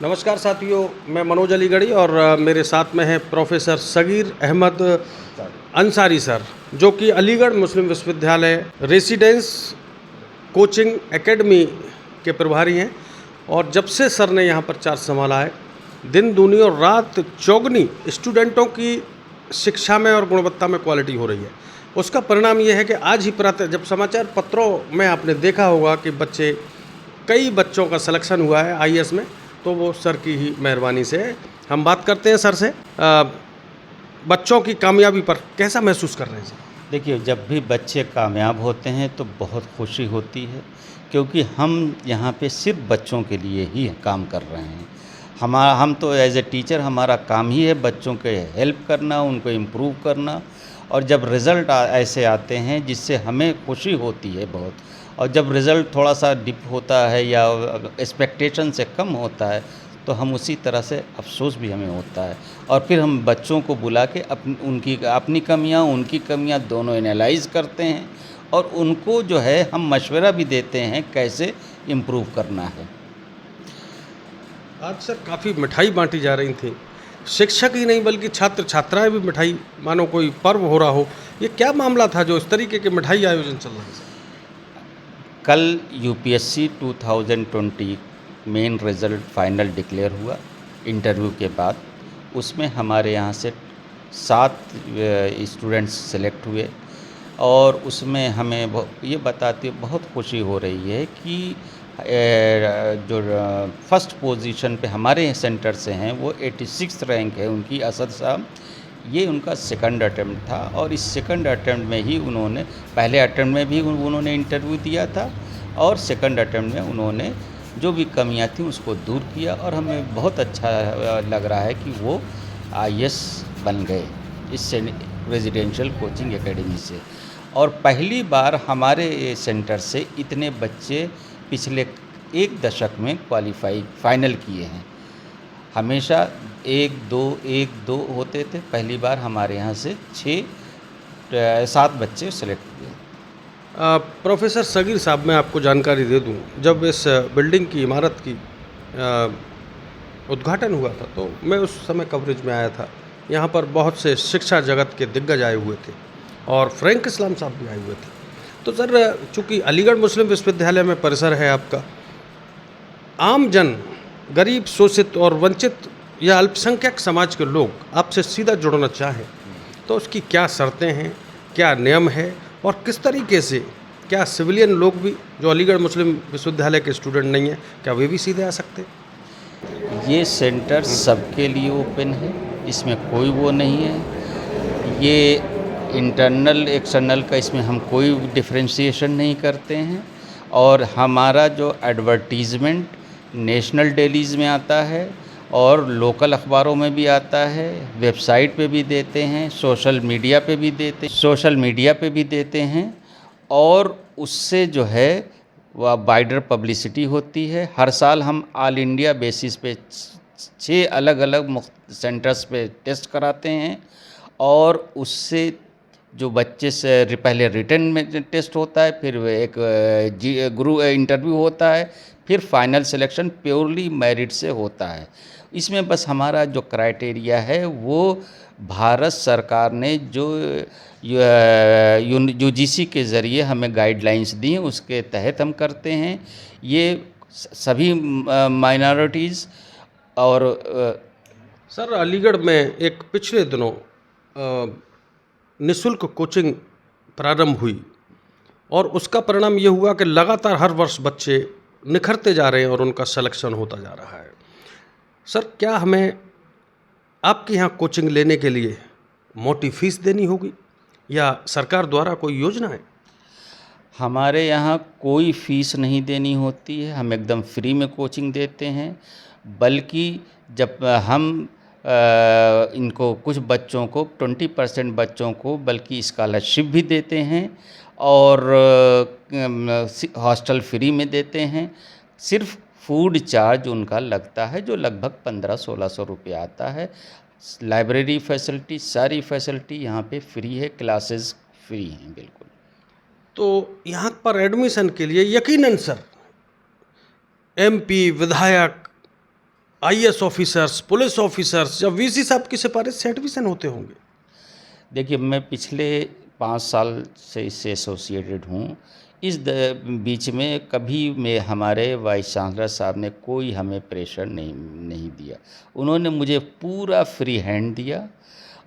नमस्कार साथियों, मैं मनोज अलीगढ़ी और मेरे साथ में हैं प्रोफेसर सगीर अहमद अंसारी सर, जो कि अलीगढ़ मुस्लिम विश्वविद्यालय रेसिडेंस कोचिंग एकेडमी के प्रभारी हैं। और जब से सर ने यहाँ पर चार्ज संभाला है, दिन दूनी और रात चौगनी स्टूडेंटों की शिक्षा में और गुणवत्ता में क्वालिटी हो रही है। उसका परिणाम ये है कि आज ही प्रातः जब समाचार पत्रों में आपने देखा होगा कि कई बच्चों का सिलेक्शन हुआ है आईएएस में, तो वो सर की ही मेहरबानी से है। हम बात करते हैं सर से बच्चों की कामयाबी पर। कैसा महसूस कर रहे हैं सर? देखिए, जब भी बच्चे कामयाब होते हैं तो बहुत खुशी होती है, क्योंकि हम यहाँ पे सिर्फ बच्चों के लिए ही काम कर रहे हैं। हम तो एज ए टीचर हमारा काम ही है बच्चों के हेल्प करना, उनको इम्प्रूव करना। और जब रिज़ल्ट ऐसे आते हैं जिससे हमें खुशी होती है बहुत, और जब रिज़ल्ट थोड़ा सा डिप होता है या एक्सपेक्टेशन से कम होता है तो हम उसी तरह से अफसोस भी हमें होता है। और फिर हम बच्चों को बुला के अपनी कमियां, उनकी कमियां दोनों एनालाइज करते हैं, और उनको जो है हम मशवरा भी देते हैं कैसे इम्प्रूव करना है। आज सर काफ़ी मिठाई बांटी जा रही थी, शिक्षक ही नहीं बल्कि छात्र छात्राएं भी मिठाई, मानो कोई पर्व हो रहा हो। ये क्या मामला था जो इस तरीके के मिठाई आयोजन चल रहा है सर? कल UPSC 2020 main result final declare हुआ इंटरव्यू के बाद। उसमें हमारे यहाँ से 7 स्टूडेंट्स सेलेक्ट हुए, और उसमें हमें ये बताते बहुत खुशी हो रही है कि जो फर्स्ट पोजीशन पे हमारे सेंटर से हैं वो 86 रैंक है उनकी, असद साहब। ये उनका सेकंड अटेम्प्ट था, और इस सेकंड अटेम्प्ट में ही उन्होंने, पहले अटेम्प्ट में भी उन्होंने इंटरव्यू दिया था, और सेकंड अटेम्प्ट में उन्होंने जो भी कमियां थी उसको दूर किया, और हमें बहुत अच्छा लग रहा है कि वो आईएएस बन गए इससे, रेजिडेंशियल कोचिंग एकेडमी से। और पहली बार हमारे सेंटर से इतने बच्चे पिछले एक दशक में क्वालिफाई फाइनल किए हैं। हमेशा 1-2 होते थे, पहली बार हमारे यहाँ से 7 बच्चे सेलेक्ट हुए। प्रोफेसर सगीर साहब, मैं आपको जानकारी दे दूं, जब इस बिल्डिंग की इमारत की उद्घाटन हुआ था तो मैं उस समय कवरेज में आया था। यहाँ पर बहुत से शिक्षा जगत के दिग्गज आए हुए थे और फ्रैंक इस्लाम साहब भी आए हुए थे। तो सर, चूँकि अलीगढ़ मुस्लिम विश्वविद्यालय में परिसर है आपका, आम जन, गरीब, शोषित और वंचित या अल्पसंख्यक समाज के लोग आपसे सीधा जुड़ना चाहें तो उसकी क्या शर्तें हैं, क्या नियम है, और किस तरीके से, क्या सिविलियन लोग भी जो अलीगढ़ मुस्लिम विश्वविद्यालय के स्टूडेंट नहीं हैं, क्या वे भी सीधे आ सकते? ये सेंटर सबके लिए ओपन है, इसमें कोई वो नहीं है। ये इंटरनल एक्सटर्नल का इसमें हम कोई डिफरेंशिएशन नहीं करते हैं। और हमारा जो एडवर्टीज़मेंट नेशनल डेलीज़ में आता है और लोकल अखबारों में भी आता है, वेबसाइट पे भी देते हैं, सोशल मीडिया पे भी देते हैं, और उससे जो है वह वाइडर पब्लिसिटी होती है। हर साल हम ऑल इंडिया बेसिस पे 6 अलग अलग सेंटर्स पे टेस्ट कराते हैं, और उससे जो बच्चे से पहले रिटन में टेस्ट होता है, फिर एक ग्रुप इंटरव्यू होता है, फिर फाइनल सिलेक्शन प्योरली मेरिट से होता है। इसमें बस हमारा जो क्राइटेरिया है वो भारत सरकार ने जो यूजीसी के ज़रिए हमें गाइडलाइंस दी हैं उसके तहत हम करते हैं। ये सभी माइनॉरिटीज़ और सर, अलीगढ़ में एक पिछले दिनों निःशुल्क कोचिंग प्रारंभ हुई और उसका परिणाम ये हुआ कि लगातार हर वर्ष बच्चे निखरते जा रहे हैं और उनका सिलेक्शन होता जा रहा है। सर, क्या हमें आपके यहाँ कोचिंग लेने के लिए मोटी फीस देनी होगी या सरकार द्वारा कोई योजना है? हमारे यहाँ कोई फ़ीस नहीं देनी होती है, हम एकदम फ्री में कोचिंग देते हैं। बल्कि जब हम इनको कुछ बच्चों को 20% बच्चों को बल्कि स्कॉलरशिप भी देते हैं, और हॉस्टल फ्री में देते हैं। सिर्फ फूड चार्ज उनका लगता है जो लगभग 1500-1600 रुपये आता है। लाइब्रेरी फैसिलिटी, सारी फैसिलिटी यहाँ पे फ्री है, क्लासेस फ्री हैं बिल्कुल। तो यहाँ पर एडमिशन के लिए यकीनन सर एमपी, विधायक आईएएस ऑफिसर्स, पुलिस ऑफिसर्स या वीसी साहब की सिफारिश से एडमिशन होते होंगे। देखिए, मैं पिछले 5 साल से इससे एसोसिएटेड हूँ। इस बीच में कभी में हमारे वाइस चांसलर साहब ने कोई हमें प्रेशर नहीं दिया। उन्होंने मुझे पूरा फ्री हैंड दिया।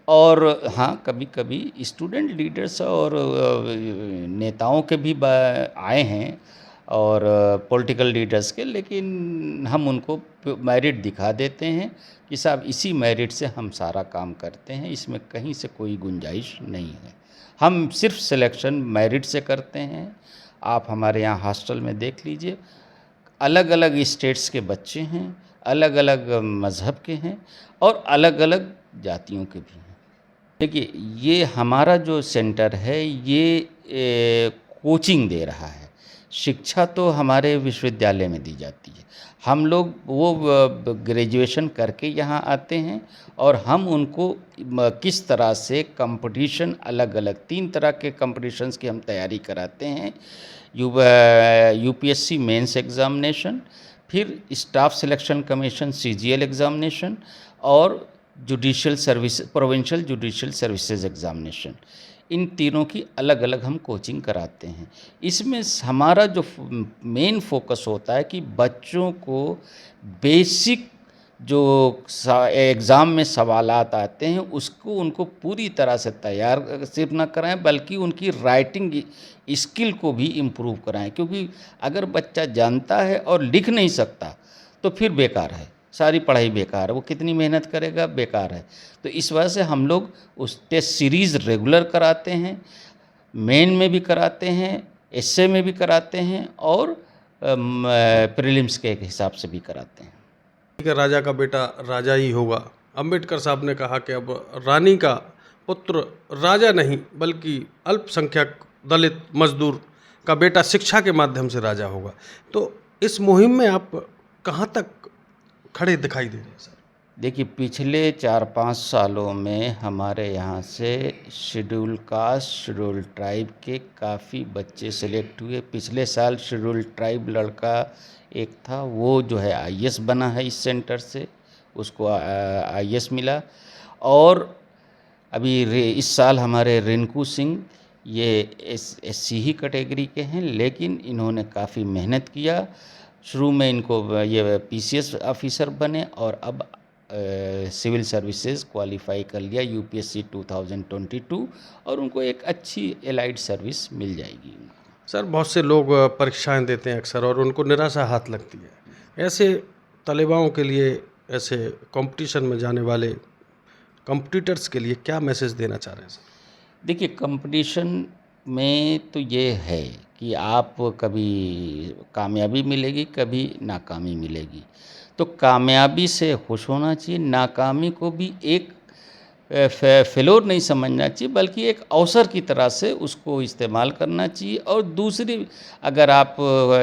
और हाँ, कभी-कभी स्टूडेंट लीडर्स और नेताओं के भी आए हैं और पॉलिटिकल लीडर्स के, लेकिन हम उनको मेरिट दिखा देते हैं कि साहब इसी मेरिट से हम सारा काम करते हैं, इसमें कहीं से कोई गुंजाइश नहीं है। हम सिर्फ सिलेक्शन मेरिट से करते हैं। आप हमारे यहाँ हॉस्टल में देख लीजिए, अलग अलग स्टेट्स के बच्चे हैं, अलग अलग मज़हब के हैं और अलग अलग जातियों के भी हैं। देखिए, ये हमारा जो सेंटर है ये कोचिंग दे रहा है। शिक्षा तो हमारे विश्वविद्यालय में दी जाती है। हम लोग वो ग्रेजुएशन करके यहाँ आते हैं और हम उनको किस तरह से कंपटीशन, अलग अलग 3 तरह के कंपटीशंस की हम तैयारी कराते हैं। यूपीएससी मेंस एग्ज़ामिनेशन, फिर staff selection commission CGL examination और judicial service, provincial judicial services examination. इन तीनों की अलग अलग हम कोचिंग कराते हैं। इसमें हमारा जो मेन फोकस होता है कि बच्चों को बेसिक जो एग्ज़ाम में सवालात आते हैं उसको उनको पूरी तरह से तैयार सिर्फ ना कराएं, बल्कि उनकी राइटिंग स्किल को भी इम्प्रूव कराएं। क्योंकि अगर बच्चा जानता है और लिख नहीं सकता तो फिर बेकार है, सारी पढ़ाई बेकार है, वो कितनी मेहनत करेगा, बेकार है। तो इस वजह से हम लोग उस टेस्ट सीरीज़ रेगुलर कराते हैं, मेन में भी कराते हैं, एसए में भी कराते हैं और प्रीलिम्स के हिसाब से भी कराते हैं। ठीक है, राजा का बेटा राजा ही होगा। अंबेडकर साहब ने कहा कि अब रानी का पुत्र राजा नहीं बल्कि अल्पसंख्यक दलित मजदूर का बेटा शिक्षा के माध्यम से राजा होगा। तो इस मुहिम में आप कहाँ तक खड़े दिखाई दे रहे हैं सर? देखिए, पिछले 4-5 सालों में हमारे यहाँ से शेड्यूल कास्ट, शेड्यूल ट्राइब के काफ़ी बच्चे सेलेक्ट हुए। पिछले साल शेड्यूल ट्राइब लड़का एक था, वो जो है आईएएस बना है इस सेंटर से, उसको आईएएस मिला। और अभी इस साल हमारे रिंकू सिंह, ये एससी ही कैटेगरी के हैं, लेकिन इन्होंने काफ़ी मेहनत किया। शुरू में इनको ये पीसीएस ऑफिसर बने और अब सिविल सर्विसेज क्वालिफाई कर लिया यूपीएससी 2022 और उनको एक अच्छी एलाइड सर्विस मिल जाएगी। सर, बहुत से लोग परीक्षाएं देते हैं अक्सर और उनको निराशा हाथ लगती है। ऐसे तलेबाओं के लिए, ऐसे कंपटीशन में जाने वाले कंपटीटर्स के लिए क्या मैसेज देना चाह रहे हैं सर? देखिए, कंपटीशन में तो ये है कि आप कभी कामयाबी मिलेगी, कभी नाकामी मिलेगी। तो कामयाबी से खुश होना चाहिए, नाकामी को भी एक फेलोर नहीं समझना चाहिए, बल्कि एक अवसर की तरह से उसको इस्तेमाल करना चाहिए। और दूसरी, अगर आप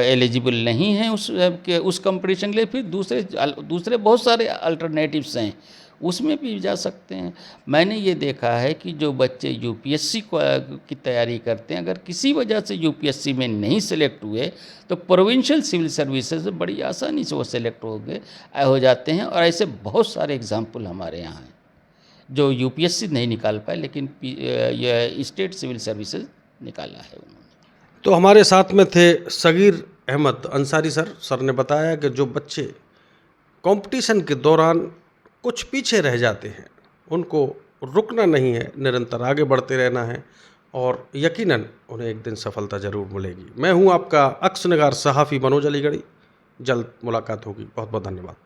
एलिजिबल नहीं हैं उस कंपटीशन के लिए, फिर दूसरे बहुत सारे अल्टरनेटिव्स हैं, उसमें भी जा सकते हैं। मैंने ये देखा है कि जो बच्चे यूपीएससी की तैयारी करते हैं, अगर किसी वजह से यूपीएससी में नहीं सेलेक्ट हुए तो प्रोविंशियल सिविल सर्विसेज में बड़ी आसानी से वो सेलेक्ट हो जाते हैं। और ऐसे बहुत सारे एग्जाम्पल हमारे यहाँ हैं जो यूपीएससी नहीं निकाल पाए, लेकिन स्टेट सिविल सर्विसेज निकाला है उन्होंने। तो हमारे साथ में थे सगीर अहमद अंसारी सर। सर ने बताया कि जो बच्चे कंपटीशन के दौरान कुछ पीछे रह जाते हैं, उनको रुकना नहीं है, निरंतर आगे बढ़ते रहना है और यकीनन उन्हें एक दिन सफलता ज़रूर मिलेगी। मैं हूं आपका अक्स निगार सहाफ़ी मनोज अलीगढ़ी। जल्द मुलाकात होगी। बहुत बहुत धन्यवाद।